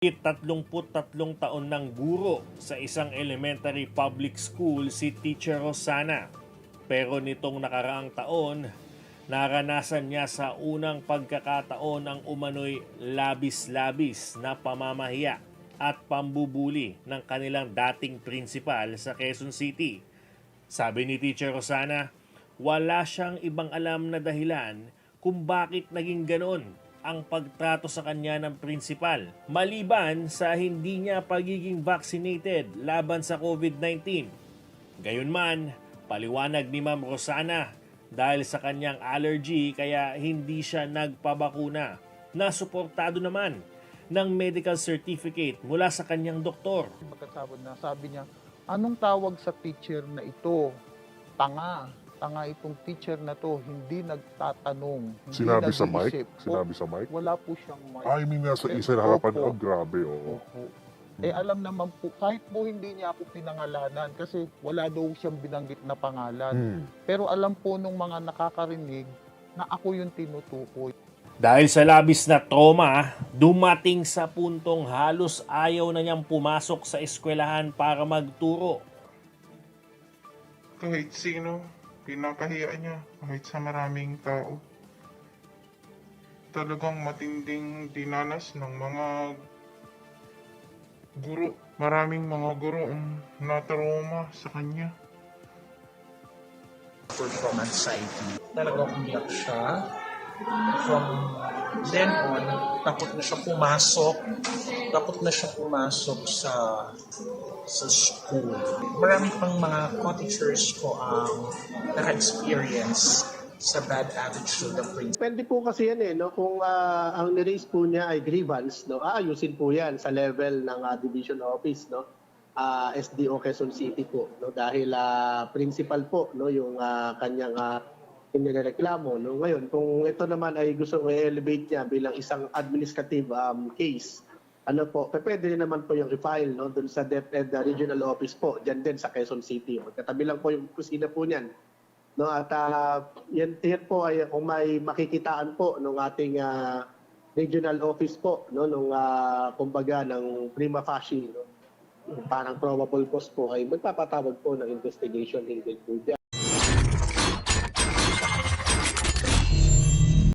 33 taon ng guro sa isang elementary public school si Teacher Rosana. Pero nitong nakaraang taon, naranasan niya sa unang pagkakataon ang umano'y labis-labis na pamamahiya at pambubuli ng kanilang dating principal sa Quezon City. Sabi ni Teacher Rosana, wala siyang ibang alam na dahilan kung bakit naging ganon ang pagtrato sa kanya ng principal, maliban sa hindi niya pagiging vaccinated laban sa COVID-19. Gayunman, paliwanag ni Ma'am Rosana, dahil sa kanyang allergy kaya hindi siya nagpabakuna, na suportado naman ng medical certificate mula sa kanyang doktor. Pagkatapos na sabi niya, anong tawag sa teacher na ito? Tanga. Tanga itong teacher na to, hindi nagtatanong. Hindi Sinabi sa mic? nag-iisip. Sinabi sa mic? Wala po siyang mic. I mean, nasa Eh, isa na harapan. opo. Oh, grabe, oo. Opo. Eh alam naman po, kahit po hindi niya ako pinangalanan kasi wala daw siyang binanggit na pangalan. Pero alam po nung mga nakakarinig na ako yung tinutukoy. Dahil sa labis na trauma, dumating sa puntong halos ayaw na niyang pumasok sa eskwelahan para magturo. Kahit sino, pinakahiya niya kahit sa maraming tao. Talagang matinding dinanas ng mga guro. Maraming mga guro ang natrauma sa kanya. From anxiety. Talagang umiyak siya. From then on, takot na siya pumasok. Takot na siya pumasok sa school. Marami pang mga co-teachers ko ang naka-experience sa bad attitude of principal. Depende po kasi yan no? Kung ang niraise po niya ay grievance, no? Aayusin po yan sa level ng division office, no? SDO Quezon City po, no? Dahil principal po, no? Yung kanyang inireklamo, no? Ngayon, kung ito naman ay gusto i-elevate niya bilang isang administrative case, ano po, pwede rin naman po yung i-file, no? Doon sa DepEd Regional Office po, dyan din sa Quezon City. Magkatabi lang po yung kusina po niyan. No, at yan po ay kung may makikitaan po ng ating regional office po, no, nung kumbaga ng prima facie, no, parang probable cause po ay magpapatawag po ng investigation hinggil po dyan.